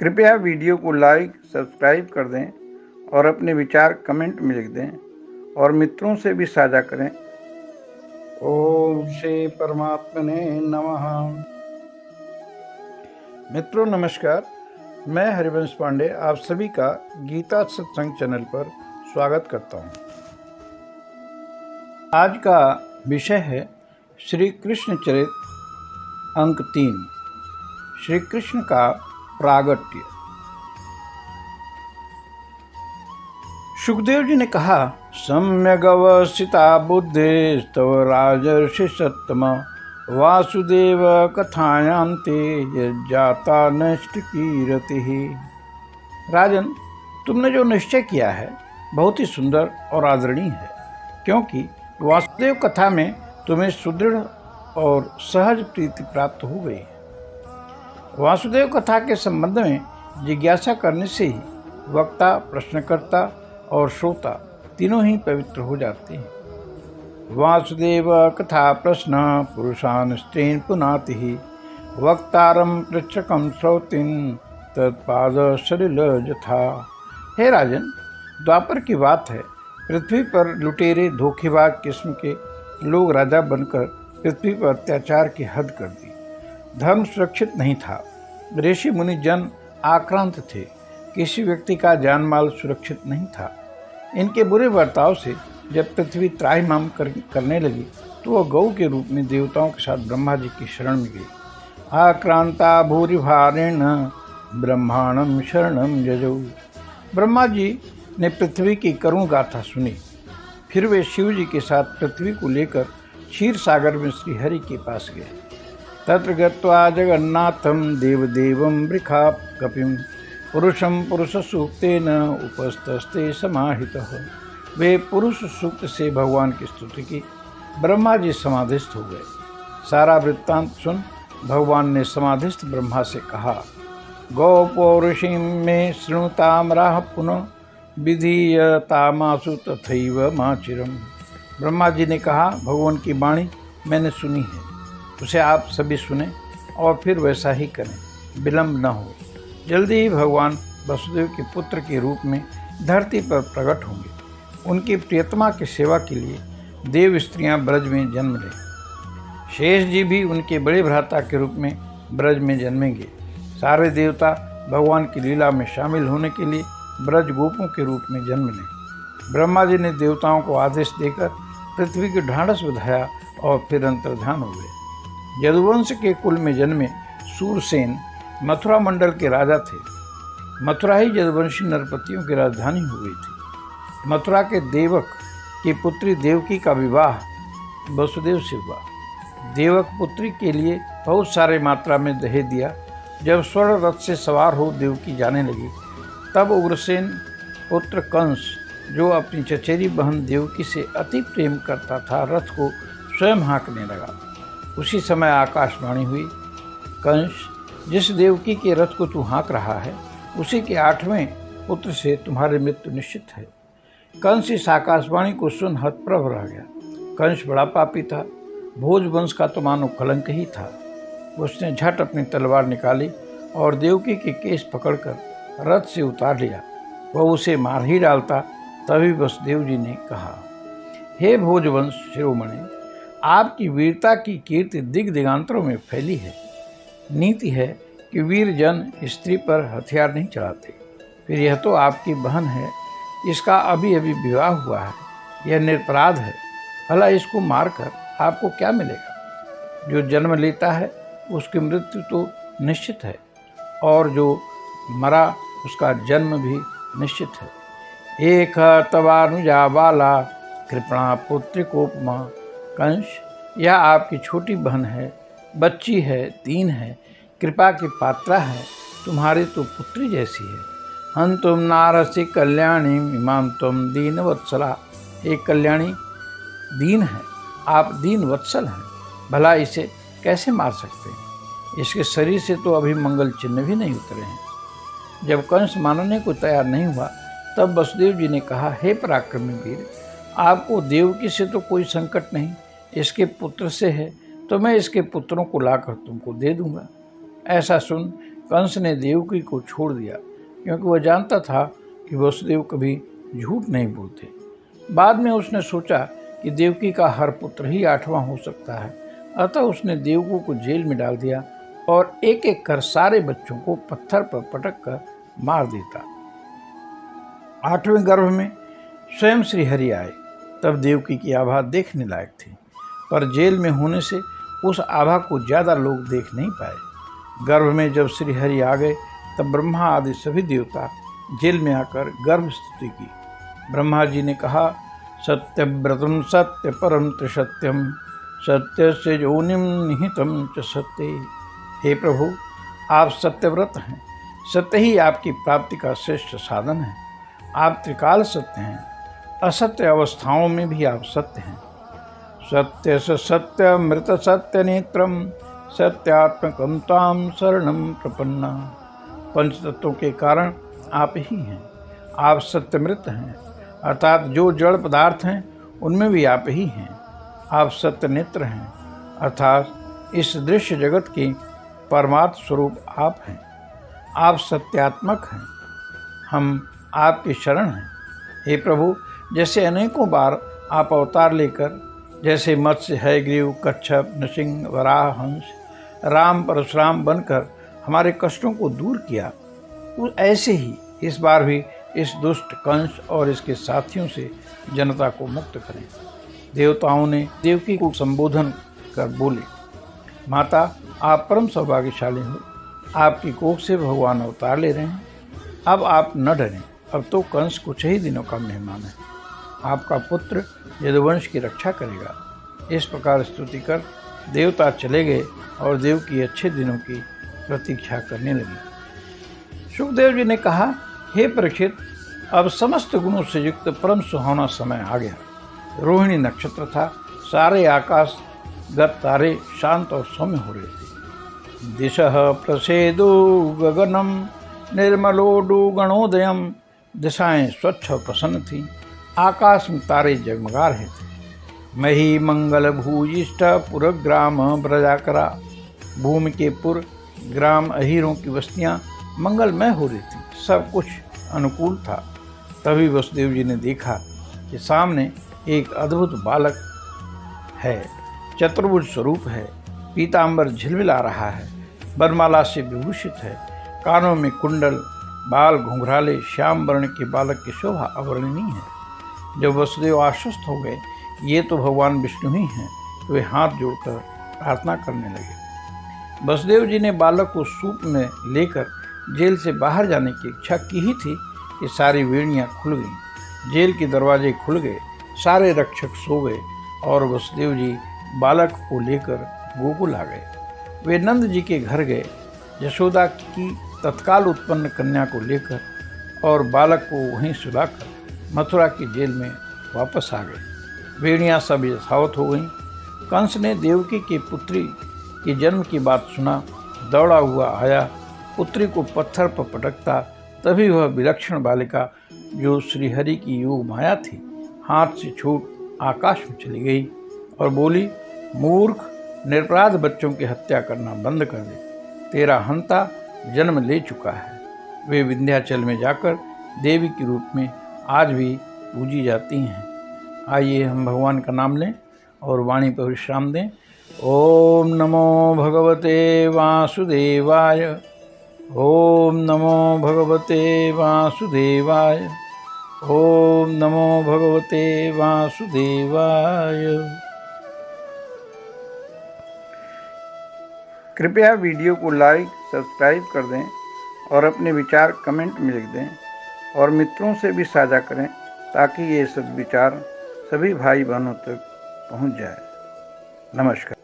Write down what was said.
कृपया वीडियो को like subscribe कर दें और अपने विचार कमेंट में लिख दें और मित्रों से भी साझा करें। ओम श्री परमात्मने नमः। मित्रों नमस्कार, मैं हरिवंश पांडे आप सभी का गीता सत्संग चैनल पर स्वागत करता हूं। आज का विषय है श्री कृष्ण चरित अंक 3, श्री कृष्ण का प्रागट्य। सुखदेव जी ने कहा, सम्यक अवस्थिता बुद्धिस्तव राजर्षि सत्तम वासुदेव कथायां ते जाता नष्ट कीरति। राजन, तुमने जो निश्चय किया है बहुत ही सुंदर और आदरणीय है, क्योंकि वासुदेव कथा में तुम्हें सुदृढ़ और सहज प्रीति प्राप्त हो गई है। वासुदेव कथा के संबंध में जिज्ञासा करने से ही वक्ता, प्रश्नकर्ता और श्रोता तीनों ही पवित्र हो जाते हैं। वासुदेव कथा प्रश्न पुरुषान स्त्रीन पुनाति ही वक्तारम पृच्छकम श्रोतिन तत्पाद सलिल जथा। हे राजन, द्वापर की बात है, पृथ्वी पर लुटेरे धोखेबाज किस्म के लोग राजा बनकर पृथ्वी पर अत्याचार की हद कर दी। धर्म सुरक्षित नहीं था, ऋषि मुनि जन आक्रांत थे, किसी व्यक्ति का जान माल सुरक्षित नहीं था। इनके बुरे बर्ताव से जब पृथ्वी त्राहिमाम करने लगी तो वह गौ के रूप में देवताओं के साथ ब्रह्मा जी की शरण में गई। आक्रांता भूरिभारेण ब्रह्मांडम शरणम जजौ। ब्रह्मा जी ने पृथ्वी की करुण गाथा सुनी। फिर वे शिव जी के साथ पृथ्वी को लेकर क्षीर सागर में श्रीहरि के पास गए। तत्र गत्वा जगन्नाथम देवदेवम वृखा कपिम पुरुषम पुरुष सूक्तेन उपस्तस्ते समाहितः। वे पुरुष सूक्त से भगवान की स्तुति की। ब्रह्मा जी समाधिस्थ हो गए। सारा वृत्तांत सुन भगवान ने समाधिस्थ ब्रह्मा से कहा, गौ पौरुषीं में शृणुताम राह पुनः विधीयतामासु तथैव माचिरम। ब्रह्मा जी ने कहा, भगवान की वाणी मैंने सुनी है, उसे आप सभी सुने और फिर वैसा ही करें, विलंब न हो। जल्दी ही भगवान वसुदेव के पुत्र के रूप में धरती पर प्रकट होंगे। उनकी प्रियतमा की सेवा के लिए देव स्त्रियां ब्रज में जन्म लें। शेष जी भी उनके बड़े भ्राता के रूप में ब्रज में जन्मेंगे। सारे देवता भगवान की लीला में शामिल होने के लिए ब्रज गोपों के रूप में जन्म लें। ब्रह्मा जी ने देवताओं को आदेश देकर पृथ्वी की ढांढस बधाया और फिर अंतर्धान हो गए। यदुवंश के कुल में जन्मे सूरसेन मथुरा मंडल के राजा थे। मथुरा ही यदुवंशी नरपतियों की राजधानी हो गई थी। मथुरा के देवक की पुत्री देवकी का विवाह वसुदेव से हुआ। देवक पुत्री के लिए बहुत सारे मात्रा में दहेज दिया। जब स्वर्ण रथ से सवार हो देवकी जाने लगी, तब उग्रसेन पुत्र कंस, जो अपनी चचेरी बहन देवकी से अति प्रेम करता था, रथ को स्वयं हाँकने लगा। उसी समय आकाशवाणी हुई, कंस, जिस देवकी के रथ को तू हाँक रहा है, उसी के 8वें पुत्र से तुम्हारी मृत्यु निश्चित है। कंस इस आकाशवाणी को सुन हतप्रभ रह गया। कंस बड़ा पापी था, भोज वंश का तो मानो कलंक ही था। उसने झट अपनी तलवार निकाली और देवकी के केस पकड़कर रथ से उतार लिया। वह उसे मार ही डालता, तभी वसुदेव जी ने कहा, हे भोजवंश शिरोमणि, आपकी वीरता की कीर्ति दिग दिगांतरों में फैली है। नीति है कि वीर जन स्त्री पर हथियार नहीं चलाते। फिर यह तो आपकी बहन है, इसका अभी अभी विवाह हुआ है, यह निरपराध है। भला इसको मारकर आपको क्या मिलेगा? जो जन्म लेता है उसकी मृत्यु तो निश्चित है, और जो मरा उसका जन्म भी निश्चित है। एक तवानुजा बाला कृपणा पुत्र कोपमा। कंस, यह आपकी छोटी बहन है, बच्ची है, दीन है, कृपा की पात्रा है, तुम्हारी तो पुत्री जैसी है। हम तुम नारसी कल्याणी इमाम तुम दीन वत्सला। एक कल्याणी दीन है, आप दीन वत्सल हैं, भला इसे कैसे मार सकते हैं? इसके शरीर से तो अभी मंगल चिन्ह भी नहीं उतरे हैं। जब कंस मानने को तैयार नहीं हुआ, तब वसुदेव जी ने कहा, हे पराक्रमी वीर, आपको देवकी से तो कोई संकट नहीं, इसके पुत्र से है, तो मैं इसके पुत्रों को लाकर तुमको दे दूंगा। ऐसा सुन कंस ने देवकी को छोड़ दिया, क्योंकि वह जानता था कि वसुदेव कभी झूठ नहीं बोलते। बाद में उसने सोचा कि देवकी का हर पुत्र ही 8वां हो सकता है, अतः उसने देवकी को जेल में डाल दिया और एक एक कर सारे बच्चों को पत्थर पर पटक कर मार देता। 8वें गर्भ में स्वयं श्री हरि आए, तब देवकी की आभा देखने लायक थी, पर जेल में होने से उस आभा को ज़्यादा लोग देख नहीं पाए। गर्भ में जब श्री हरि आ गए, तब ब्रह्मा आदि सभी देवता जेल में आकर गर्भ स्तुति की। ब्रह्मा जी ने कहा, सत्यव्रतम सत्य परम त्रिसत्यम सत्यस्य योनिम निहितम च सत्य। हे प्रभु, आप सत्यव्रत हैं, सत्य ही आपकी प्राप्ति का श्रेष्ठ साधन है। आप त्रिकाल सत्य हैं, असत्य अवस्थाओं में भी आप सत्य हैं। सत्य स सत्य मृत सत्य नेत्रम सत्यात्मकम ताम शरणम प्रपन्ना। पंचतत्वों के कारण आप ही हैं। आप सत्यमृत हैं, अर्थात जो जड़ पदार्थ हैं उनमें भी आप ही हैं। आप सत्य नेत्र हैं, अर्थात इस दृश्य जगत के परमार्थ स्वरूप आप हैं। आप सत्यात्मक हैं, हम आपकी शरण हैं। हे प्रभु, जैसे अनेकों बार आप अवतार लेकर, जैसे मत्स्य, हयग्रीव, कच्छप, नृसिंह, वराह, हंस, राम, परशुराम बनकर हमारे कष्टों को दूर किया, ऐसे ही इस बार भी इस दुष्ट कंस और इसके साथियों से जनता को मुक्त करें। देवताओं ने देवकी को संबोधन कर बोले, माता, आप परम सौभाग्यशाली हो। आपकी कोख से भगवान अवतार ले रहे हैं। अब आप न डरें, अब तो कंस कुछ ही दिनों का मेहमान है। आपका पुत्र यदुवंश की रक्षा करेगा। इस प्रकार स्तुति कर देवता चले गए और देव की अच्छे दिनों की प्रतीक्षा करने लगी। सुखदेव जी ने कहा, हे परीक्षित, अब समस्त गुणों से युक्त परम सुहावना समय आ गया। रोहिणी नक्षत्र था, सारे आकाश गत तारे शांत और सौम्य हो रहे थे। दिशः प्रसेदो गगनम निर्मलोडु गणोदयम। दिशाएं स्वच्छ और प्रसन्न थीं, आकाश में तारे जगमगा रहे थे। मही मंगल भूयिष्ठ पुरग्राम ब्रजाकरा। भूमि के पुर ग्राम अहीरों की बस्तियां मंगलमय हो रही थी, सब कुछ अनुकूल था। तभी वसुदेव जी ने देखा कि सामने एक अद्भुत बालक है, चतुर्भुज स्वरूप है, पीतांबर झिलमिला रहा है, वरमाला से विभूषित है, कानों में कुंडल, बाल घुंघराले, श्याम वर्ण के बालक की शोभा अवर्णनीय है। जब वसुदेव आश्वस्त हो गए ये तो भगवान विष्णु ही हैं, तो वे हाथ जोड़कर प्रार्थना करने लगे। वसुदेव जी ने बालक को सूप में लेकर जेल से बाहर जाने की इच्छा की ही थी कि सारी वेणियाँ खुल गईं, जेल के दरवाजे खुल गए, सारे रक्षक सो गए और वसुदेव जी बालक को लेकर गोकुल आ गए। वे नंद जी के घर गए, यशोदा की तत्काल उत्पन्न कन्या को लेकर और बालक को वहीं सुलाकर मथुरा की जेल में वापस आ गए। वेणियाँ सब यथावत हो गईं। कंस ने देवकी की पुत्री के जन्म की बात सुना, दौड़ा हुआ आया, पुत्री को पत्थर पर पटकता। तभी वह विलक्षण बालिका, जो श्रीहरि की योग माया थी, हाथ से छूट आकाश में चली गई और बोली, मूर्ख, निरपराध बच्चों की हत्या करना बंद कर दे, तेरा हंता जन्म ले चुका है। वे विंध्याचल में जाकर देवी के रूप में आज भी पूजी जाती हैं। आइए हम भगवान का नाम लें और वाणी पर विश्राम दें। ओम नमो भगवते वासुदेवाय। ओम नमो भगवते वासुदेवाय। ओम नमो भगवते वासुदेवाय। कृपया वीडियो को लाइक, सब्सक्राइब कर दें और अपने विचार कमेंट में लिख दें और मित्रों से भी साझा करें, ताकि ये सद्विचार सभी भाई बहनों तक पहुंच जाए। नमस्कार।